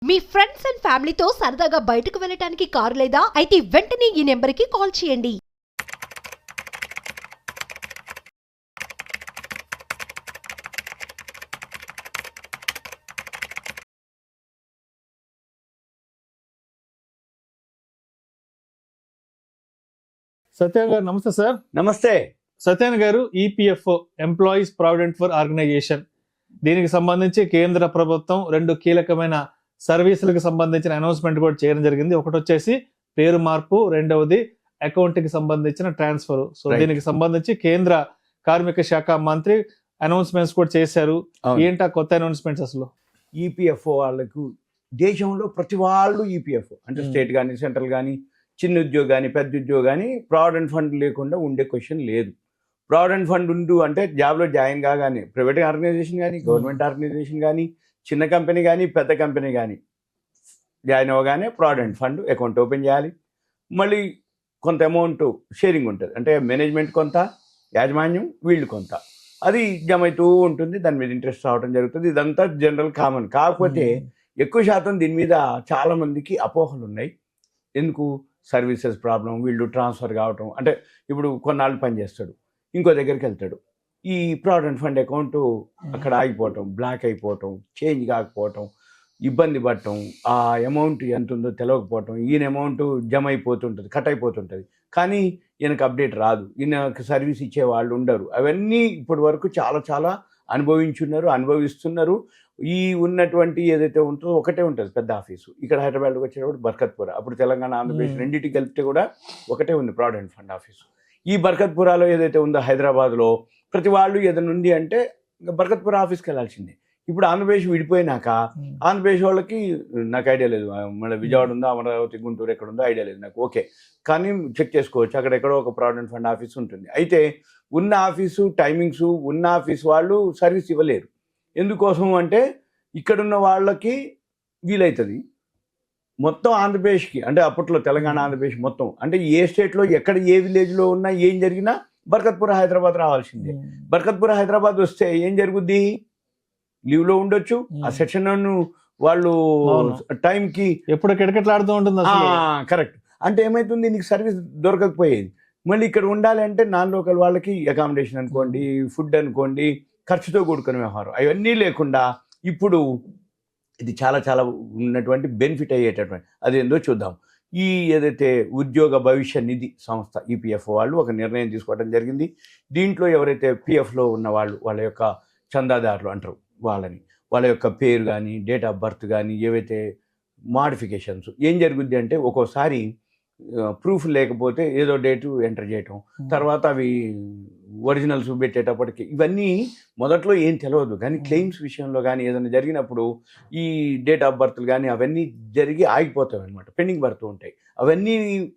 Me friends and ఫ్యామిలీతో సరదాగా బయటకు వెళ్ళటానికి కారు లేదా అయితే వెంటనే ఈ నెంబర్కి కాల్ చేయండి. సత్య గారు నమస్తే సార్. నమస్తే. సత్యన్ గారు, EPFO employees provident for organisation, దీనికి సంబంధించి కేంద్ర ప్రభుత్వం రెండు కీలకమైన సర్వీసులకు సంబంధించిన అనౌన్స్మెంట్ కూడా చేయడం జరిగింది. ఒకటి వచ్చేసి పేరు మార్పు, రెండవది అకౌంట్ కి సంబంధించిన ట్రాన్స్ఫర్. సో దీనికి సంబంధించి కేంద్ర కార్మిక శాఖ మంత్రి అనౌన్స్మెంట్స్ కూడా చేశారు. ఏంటా కొత్త అనౌన్స్మెంట్స్? అసలు ఈపీఎఫ్ఓ వాళ్ళకు దేశంలో ప్రతి వాళ్ళు ఈపీఎఫ్ఓ అంటే స్టేట్ కానీ సెంట్రల్ కానీ చిన్న ఉద్యోగి కానీ పెద్ద ఉద్యోగి కానీ ప్రావిడెంట్ ఫండ్ లేకుండా ఉండే క్వశ్చన్ లేదు. ప్రావిడెంట్ ఫండ్ ఉండు అంటే జాబ్లో జాయిన్ కాగానే ప్రైవేట్ ఆర్గనైజేషన్ కానీ గవర్నమెంట్ ఆర్గనైజేషన్ కానీ చిన్న కంపెనీ కానీ పెద్ద కంపెనీ కానీ జాయిన్ అవ్వగానే ప్రావిడెంట్ ఫండ్ అకౌంట్ ఓపెన్ చేయాలి. మళ్ళీ కొంత అమౌంట్ షేరింగ్ ఉంటుంది, అంటే మేనేజ్మెంట్ కొంత, యాజమాన్యం వీళ్ళు కొంత, అది జమ అవుతూ ఉంటుంది. దాని మీద ఇంట్రెస్ట్ రావడం జరుగుతుంది. ఇదంతా జనరల్ కామన్. కాకపోతే ఎక్కువ శాతం దీని మీద చాలామందికి అపోహలు ఉన్నాయి. ఎందుకు? సర్వీసెస్ ప్రాబ్లం, వీళ్ళు ట్రాన్స్ఫర్ కావటం, అంటే ఇప్పుడు కొన్నాళ్ళు పనిచేస్తాడు, ఇంకో దగ్గరికి వెళ్తాడు, ఈ ప్రావిడెంట్ ఫండ్ అకౌంట్ అక్కడ ఆగిపోవటం, బ్లాక్ అయిపోవటం, చేంజ్ కాకపోవటం, ఇబ్బంది పడటం, ఆ అమౌంట్ ఎంత ఉందో తెలియకపోవటం, ఈయన అమౌంట్ జమ అయిపోతుంటుంది, కట్ అయిపోతుంటుంది, కానీ ఈయనకు అప్డేట్ రాదు, ఈయనకు సర్వీస్ ఇచ్చే వాళ్ళు ఉండరు. అవన్నీ ఇప్పటి వరకు చాలా అనుభవిస్తున్నారు. ఈ ఉన్నటువంటి ఏదైతే ఉంటుందో ఒకటే ఉంటుంది పెద్ద ఆఫీసు. ఇక్కడ హైదరాబాద్కి వచ్చేటప్పుడు బర్కత్పుర, అప్పుడు తెలంగాణ ఆంధ్రప్రదేశ్ రెండింటికి కలిపితే కూడా ఒకటే ఉంది ప్రావిడెంట్ ఫండ్ ఆఫీసు. ఈ బర్కత్పురాలో ఏదైతే ఉందో హైదరాబాద్లో ప్రతి వాళ్ళు ఏదైనా ఉంది అంటే బర్కత్పుర ఆఫీస్కి వెళ్ళాల్సిందే. ఇప్పుడు ఆంధ్రప్రదేశ్ విడిపోయినాక ఆంధ్రప్రదేశ్ వాళ్ళకి నాకు ఐడియా లేదు, మళ్ళీ విజయవాడ ఉందో అమరావతి గుంటూరు ఎక్కడ ఉందో ఐడియా లేదు నాకు. ఓకే, కానీ చెక్ చేసుకోవచ్చు, అక్కడెక్కడో ఒక ప్రావిడెంట్ ఫండ్ ఆఫీస్ ఉంటుంది. అయితే ఉన్న ఆఫీసు టైమింగ్స్ ఉన్న ఆఫీస్ వాళ్ళు సర్వీస్ ఇవ్వలేరు. ఎందుకోసం అంటే ఇక్కడున్న వాళ్ళకి వీలవుతుంది, మొత్తం ఆంధ్రప్రదేశ్కి అంటే అప్పట్లో తెలంగాణ ఆంధ్రప్రదేశ్ మొత్తం అంటే ఏ స్టేట్లో ఎక్కడ ఏ విలేజ్లో ఉన్నా ఏం జరిగినా బర్కత్పుర హైదరాబాద్ రావాల్సిందే. బర్కత్పుర హైదరాబాద్ వస్తే ఏం జరుగుద్ది? లీవ్లో ఉండొచ్చు, ఆ సెక్షన్ వాళ్ళు టైంకి ఎప్పుడు కిటకిటలాడుతూ ఉంటుంది. కరెక్ట్. అంటే ఏమవుతుంది, నీకు సర్వీస్ దొరకకపోయేది. మళ్ళీ ఇక్కడ ఉండాలి అంటే నాన్ లోకల్ వాళ్ళకి అకామిడేషన్ అనుకోండి, ఫుడ్ అనుకోండి, ఖర్చుతో కూడుకునే వ్యవహారం, అవన్నీ లేకుండా ఇప్పుడు ఇది చాలా ఉన్నటువంటి బెనిఫిట్ అయ్యేటటువంటి అదేందో చూద్దాం. ఈ ఏదైతే ఉద్యోగ భవిష్య నిధి సంస్థ ఈపీఎఫ్ వాళ్ళు ఒక నిర్ణయం తీసుకోవడం జరిగింది. దీంట్లో ఎవరైతే పిఎఫ్లో ఉన్న వాళ్ళ యొక్క చందాదారులు అంటారు వాళ్ళ యొక్క పేరు కానీ డేట్ ఆఫ్ బర్త్ కానీ ఏవైతే మాడిఫికేషన్స్ ఏం జరుగుద్ది అంటే ఒక్కోసారి ప్రూఫ్ లేకపోతే ఏదో డేటు ఎంటర్ చేయటం, తర్వాత అవి ఒరిజినల్స్ పెట్టేటప్పటికి ఇవన్నీ మొదట్లో ఏం తెలియదు, కానీ క్లెయిమ్స్ విషయంలో కానీ ఏదైనా జరిగినప్పుడు ఈ డేట్ ఆఫ్ బర్త్లు కానీ అవన్నీ జరిగి ఆగిపోతాయి అనమాట, పెండింగ్ పడుతూ ఉంటాయి. అవన్నీ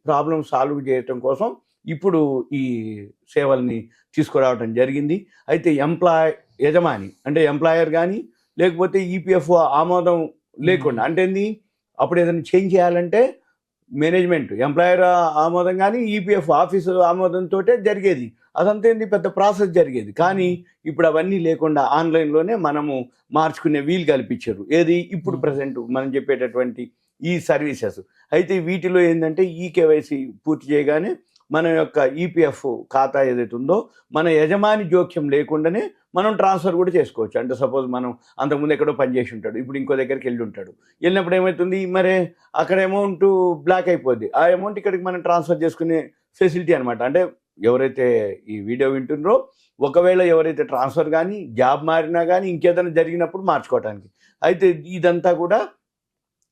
ప్రాబ్లమ్ సాల్వ్ చేయటం కోసం ఇప్పుడు ఈ సేవల్ని తీసుకురావడం జరిగింది. అయితే యజమాని అంటే ఎంప్లాయర్ కానీ లేకపోతే ఈపీఎఫ్ఓ ఆమోదం లేకుండా, అంటే ఏంది, అప్పుడు ఏదైనా చేంజ్ చేయాలంటే మేనేజ్మెంట్ ఎంప్లాయర్ ఆమోదం కానీ ఈపీఎఫ్ ఆఫీసు ఆమోదంతో జరిగేది. అదంతా ఏంది, పెద్ద ప్రాసెస్ జరిగేది. కానీ ఇప్పుడు అవన్నీ లేకుండా ఆన్లైన్లోనే మనము మార్చుకునే వీలు కల్పించారు. ఏది ఇప్పుడు ప్రజెంట్ మనం చెప్పేటటువంటి ఈ సర్వీసెస్. అయితే వీటిలో ఏంటంటే ఈ కేవైసీ పూర్తి చేయగానే మన యొక్క ఈపీఎఫ్ ఖాతా ఏదైతే ఉందో మన యజమాని జోక్యం లేకుండానే మనం ట్రాన్స్ఫర్ కూడా చేసుకోవచ్చు. అంటే సపోజ్ మనం అంతకుముందు ఎక్కడో పనిచేసి ఉంటాడు, ఇప్పుడు ఇంకో దగ్గరికి వెళ్ళి ఉంటాడు, వెళ్ళినప్పుడు ఏమవుతుంది, మరి అక్కడ అమౌంట్ బ్లాక్ అయిపోద్ది, ఆ అమౌంట్ ఇక్కడికి మనం ట్రాన్స్ఫర్ చేసుకునే ఫెసిలిటీ అనమాట. అంటే ఎవరైతే ఈ వీడియో వింటున్నారో ఒకవేళ ఎవరైతే ట్రాన్స్ఫర్ కానీ జాబ్ మారినా కానీ ఇంకేదైనా జరిగినప్పుడు మార్చుకోవడానికి. అయితే ఇదంతా కూడా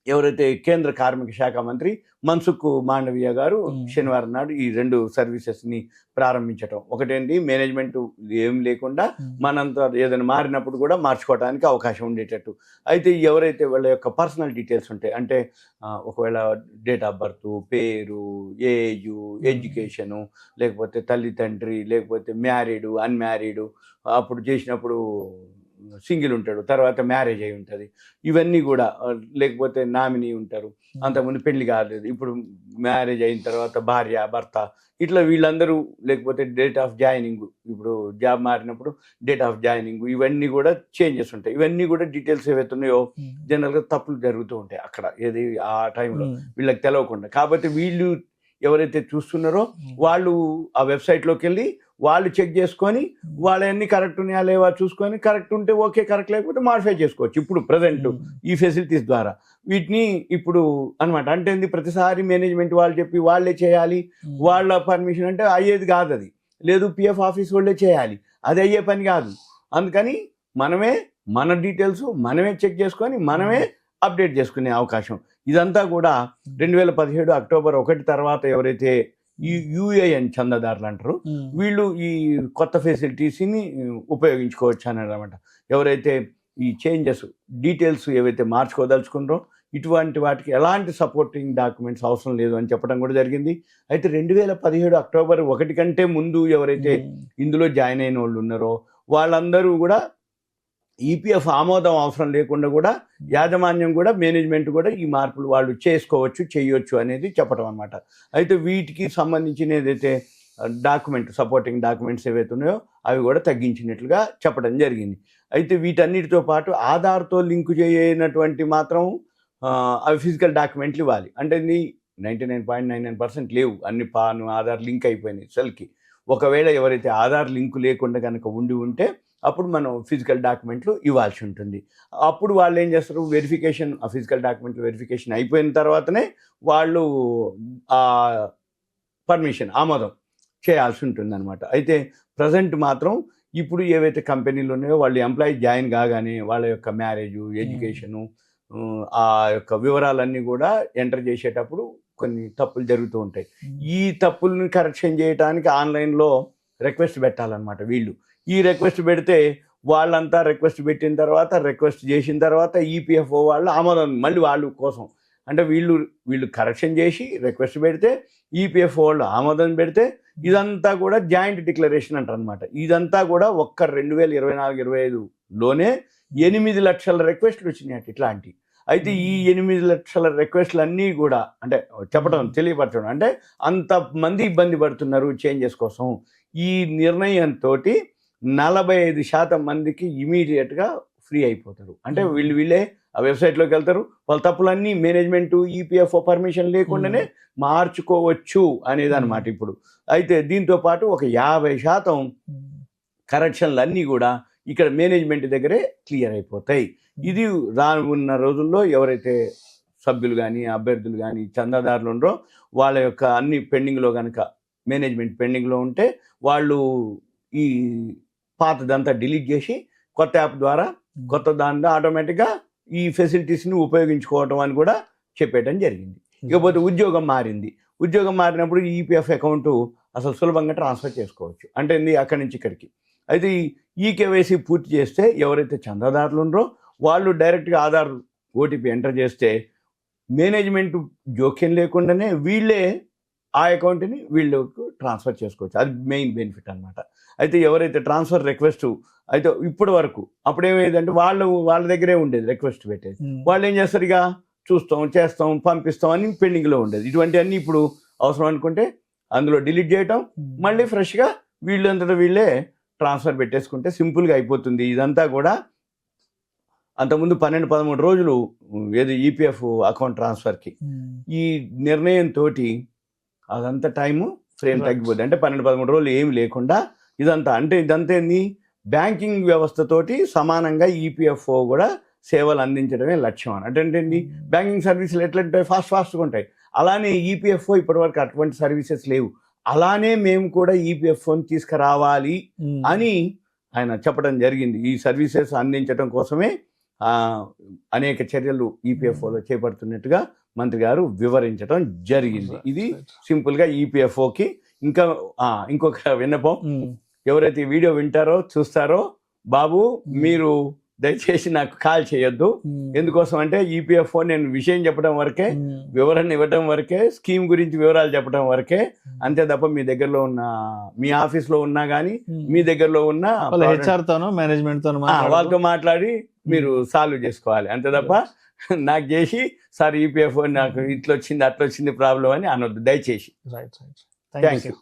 ఎవరైతే కేంద్ర కార్మిక శాఖ మంత్రి మన్సుఖ్ మాండవీయ గారు శనివారం నాడు ఈ రెండు సర్వీసెస్ని ప్రారంభించటం. ఒకటేంటి, మేనేజ్మెంట్ ఏం లేకుండా మనంతా ఏదైనా మారినప్పుడు కూడా మార్చుకోవడానికి అవకాశం ఉండేటట్టు. అయితే ఎవరైతే వాళ్ళ యొక్క పర్సనల్ డీటెయిల్స్ ఉంటాయి, అంటే ఒకవేళ డేట్ ఆఫ్ బర్త్, పేరు, ఏజ్, ఎడ్యుకేషను, లేకపోతే తల్లి తండ్రి, లేకపోతే మ్యారీడు, అన్మ్యారీడు, అప్పుడు చేసినప్పుడు సింగిల్ ఉంటాడు, తర్వాత మ్యారేజ్ అయి ఉంటుంది, ఇవన్నీ కూడా లేకపోతే నామినీ ఉంటారు, అంతకుముందు పెళ్లి కాలేదు, ఇప్పుడు మ్యారేజ్ అయిన తర్వాత భార్య భర్త, ఇట్లా వీళ్ళందరూ, లేకపోతే డేట్ ఆఫ్ జాయినింగ్, ఇప్పుడు జాబ్ మారినప్పుడు డేట్ ఆఫ్ జాయినింగ్, ఇవన్నీ కూడా చేంజెస్ ఉంటాయి. ఇవన్నీ కూడా డీటెయిల్స్ ఏవైతే ఉన్నాయో జనరల్గా తప్పులు జరుగుతూ ఉంటాయి అక్కడ, ఏది ఆ టైంలో వీళ్ళకి తెలవకుండా. కాబట్టి వీళ్ళు ఎవరైతే చూస్తున్నారో వాళ్ళు ఆ వెబ్సైట్లోకి వెళ్ళి వాళ్ళు చెక్ చేసుకొని వాళ్ళన్నీ కరెక్ట్ ఉన్నాయా లేవా చూసుకొని, కరెక్ట్ ఉంటే ఓకే, కరెక్ట్ లేకపోతే మాడిఫై చేసుకోవచ్చు. ఇప్పుడు ప్రజెంట్ ఈ ఫెసిలిటీస్ ద్వారా వీటిని ఇప్పుడు అనమాట. అంటే ప్రతిసారి మేనేజ్మెంట్ వాళ్ళు చెప్పి వాళ్ళే చేయాలి, వాళ్ళ పర్మిషన్ అంటే అయ్యేది కాదు. అది లేదు, పిఎఫ్ ఆఫీస్ వాళ్ళే చేయాలి, అది అయ్యే పని కాదు. అందుకని మనమే మన డీటెయిల్స్ మనమే చెక్ చేసుకొని మనమే అప్డేట్ చేసుకునే అవకాశం. ఇదంతా కూడా 2017 అక్టోబర్ 1 తర్వాత ఎవరైతే ఈ యూఏఎన్ చందాదారులు అంటారు, వీళ్ళు ఈ కొత్త ఫెసిలిటీస్ని ఉపయోగించుకోవచ్చు అని అనమాట. ఎవరైతే ఈ చేంజెస్ డీటెయిల్స్ ఏవైతే మార్చుకోదలుచుకున్నారో ఇటువంటి వాటికి ఎలాంటి సపోర్టింగ్ డాక్యుమెంట్స్ అవసరం లేదు అని చెప్పడం కూడా జరిగింది. అయితే 2017 అక్టోబర్ 1 కంటే ముందు ఎవరైతే ఇందులో జాయిన్ అయిన వాళ్ళు ఉన్నారో వాళ్ళందరూ కూడా ఈపీఎఫ్ ఆమోదం అవసరం లేకుండా కూడా యాజమాన్యం కూడా మేనేజ్మెంట్ కూడా ఈ మార్పులు వాళ్ళు చేసుకోవచ్చు, చేయొచ్చు అనేది చెప్పడం అనమాట. అయితే వీటికి సంబంధించిన ఏదైతే డాక్యుమెంట్ సపోర్టింగ్ డాక్యుమెంట్స్ ఏవైతే ఉన్నాయో అవి కూడా తగ్గించినట్లుగా చెప్పడం జరిగింది. అయితే వీటన్నిటితో పాటు ఆధార్తో లింకు చేయనటువంటి మాత్రం అవి ఫిజికల్ డాక్యుమెంట్లు ఇవ్వాలి. అంటే 99.99% లేవు, అన్ని పాన్ ఆధార్ లింక్ అయిపోయినాయి సెల్కి. ఒకవేళ ఎవరైతే ఆధార్ లింకు లేకుండా కనుక ఉంటే అప్పుడు మనం ఫిజికల్ డాక్యుమెంట్లు ఇవ్వాల్సి ఉంటుంది. అప్పుడు వాళ్ళు ఏం చేస్తారు, వెరిఫికేషన్, ఆ ఫిజికల్ డాక్యుమెంట్లు వెరిఫికేషన్ అయిపోయిన తర్వాతనే వాళ్ళు పర్మిషన్ ఆమోదం చేయాల్సి ఉంటుంది అనమాట. అయితే ప్రజెంట్ మాత్రం ఇప్పుడు ఏవైతే కంపెనీలు ఉన్నాయో వాళ్ళు ఎంప్లాయీ జాయిన్ కాగానే వాళ్ళ యొక్క మ్యారేజు, ఎడ్యుకేషను, ఆ యొక్క వివరాలన్నీ కూడా ఎంటర్ చేసేటప్పుడు కొన్ని తప్పులు జరుగుతూ ఉంటాయి. ఈ తప్పుల్ని కరెక్షన్ చేయడానికి ఆన్లైన్లో రిక్వెస్ట్ పెట్టాలన్నమాట. వీళ్ళు ఈ రిక్వెస్ట్ పెడితే వాళ్ళంతా రిక్వెస్ట్ పెట్టిన తర్వాత, రిక్వెస్ట్ చేసిన తర్వాత ఈపీఎఫ్ఓ వాళ్ళు ఆమోదం, మళ్ళీ వాళ్ళు కోసం అంటే వీళ్ళు కరెక్షన్ చేసి రిక్వెస్ట్ పెడితే ఈపీఎఫ్ఓ వాళ్ళు ఆమోదం పెడితే ఇదంతా కూడా జాయింట్ డిక్లరేషన్ అంటారు అనమాట. ఇదంతా కూడా ఒక్క 2024-25లోనే 8 లక్షల రిక్వెస్ట్లు వచ్చినాయి ఇట్లాంటి. అయితే ఈ 8 లక్షల రిక్వెస్ట్లు అన్నీ కూడా అంటే తెలియపరచడం అంటే అంతమంది ఇబ్బంది పడుతున్నారు చేంజెస్ కోసం. ఈ నిర్ణయంతో 45% మందికి ఇమీడియట్గా ఫ్రీ అయిపోతారు. అంటే వీళ్ళే ఆ వెబ్సైట్లోకి వెళ్తారు, వాళ్ళ తప్పులన్నీ మేనేజ్మెంట్ ఈపీఎఫ్ఓ పర్మిషన్ లేకుండానే మార్చుకోవచ్చు అనేది అనమాట ఇప్పుడు. అయితే దీంతో పాటు ఒక 50% కరెక్షన్లు అన్నీ కూడా ఇక్కడ మేనేజ్మెంట్ దగ్గరే క్లియర్ అయిపోతాయి. ఇది రానున్న రోజుల్లో ఎవరైతే సభ్యులు కానీ అభ్యర్థులు కానీ చందాదారులు ఉండరో వాళ్ళ యొక్క అన్ని పెండింగ్లో కనుక మేనేజ్మెంట్ పెండింగ్లో ఉంటే వాళ్ళు ఈ పాతదంతా డిలీట్ చేసి కొత్త యాప్ ద్వారా కొత్త దాంట్లో ఆటోమేటిక్గా ఈ ఫెసిలిటీస్ని ఉపయోగించుకోవటం అని కూడా చెప్పేయడం జరిగింది. ఇకపోతే ఉద్యోగం మారినప్పుడు ఈపీఎఫ్ అకౌంట్ అసలు సులభంగా ట్రాన్స్ఫర్ చేసుకోవచ్చు. అంటే అక్కడి నుంచి ఇక్కడికి. అయితే ఈ కేవైసీ పూర్తి చేస్తే ఎవరైతే చందాదారులు ఉన్నారో వాళ్ళు డైరెక్ట్గా ఆధార్ ఓటీపీ ఎంటర్ చేస్తే మేనేజ్మెంట్ జోక్యం లేకుండానే వీళ్ళే ఆ అకౌంట్ని వీళ్ళకు ట్రాన్స్ఫర్ చేసుకోవచ్చు. అది మెయిన్ బెనిఫిట్ అనమాట. అయితే ఎవరైతే ట్రాన్స్ఫర్ రిక్వెస్ట్ అయితే ఇప్పటి వరకు అప్పుడు ఏమైందంటే వాళ్ళ దగ్గరే ఉండేది రిక్వెస్ట్ పెట్టేది, వాళ్ళు ఏం చేస్తారు, ఇక చూస్తాం, చేస్తాం, పంపిస్తాం అని పెండింగ్లో ఉండేది. ఇటువంటి అన్నీ ఇప్పుడు అవసరం అనుకుంటే అందులో డిలీట్ చేయటం, మళ్ళీ ఫ్రెష్గా వీళ్ళంతటా వీళ్ళే ట్రాన్స్ఫర్ పెట్టేసుకుంటే సింపుల్గా అయిపోతుంది. ఇదంతా కూడా అంతకుముందు 12-13 రోజులు ఏది ఈపీఎఫ్ అకౌంట్ ట్రాన్స్ఫర్కి. ఈ నిర్ణయంతో అదంతా టైము ఫ్రేమ్ తగ్గిపోద్ది. అంటే 12-13 రోజులు ఏమి లేకుండా ఇదంతా ఏంది, బ్యాంకింగ్ వ్యవస్థతోటి సమానంగా ఈపీఎఫ్ఓ కూడా సేవలు అందించడమే లక్ష్యం అని. అంటే ఏంటి, బ్యాంకింగ్ సర్వీసులు ఎట్లంటే ఫాస్ట్గా ఉంటాయి, అలానే ఈపీఎఫ్ఓ ఇప్పటివరకు అటువంటి సర్వీసెస్ లేవు. అలానే మేము కూడా ఈపీఎఫ్ఓని తీసుకురావాలి అని ఆయన చెప్పడం జరిగింది. ఈ సర్వీసెస్ అందించడం కోసమే అనేక చర్యలు ఈపీఎఫ్ఓలో చేపడుతున్నట్టుగా మంత్రి గారు వివరించడం జరిగింది. ఇది సింపుల్గా ఈపీఎఫ్ఓకి. ఇంకా ఇంకొక విన్నపం, ఎవరైతే ఈ వీడియో వింటారో చూస్తారో, బాబు మీరు దయచేసి నాకు కాల్ చేయొద్దు. ఎందుకోసం అంటే ఈపీఎఫ్ఓ నేను విషయం చెప్పడం వరకే, వివరణ ఇవ్వడం వరకే, స్కీమ్ గురించి వివరాలు చెప్పడం వరకే, అంతే తప్ప మీ దగ్గరలో ఉన్న మీ ఆఫీస్ లో ఉన్నా గానీ మీ దగ్గరలో ఉన్న హెచ్ఆర్ తోనో మేనేజ్మెంట్ తోనో వాళ్ళతో మాట్లాడి మీరు సాల్వ్ చేసుకోవాలి. అంతే తప్ప నాకు చేసి సార్ ఈపీఎఫ్ఓ నాకు ఇట్లా వచ్చింది అట్లా వచ్చింది ప్రాబ్లం అని అనొద్దు దయచేసి. రైట్. Thank you.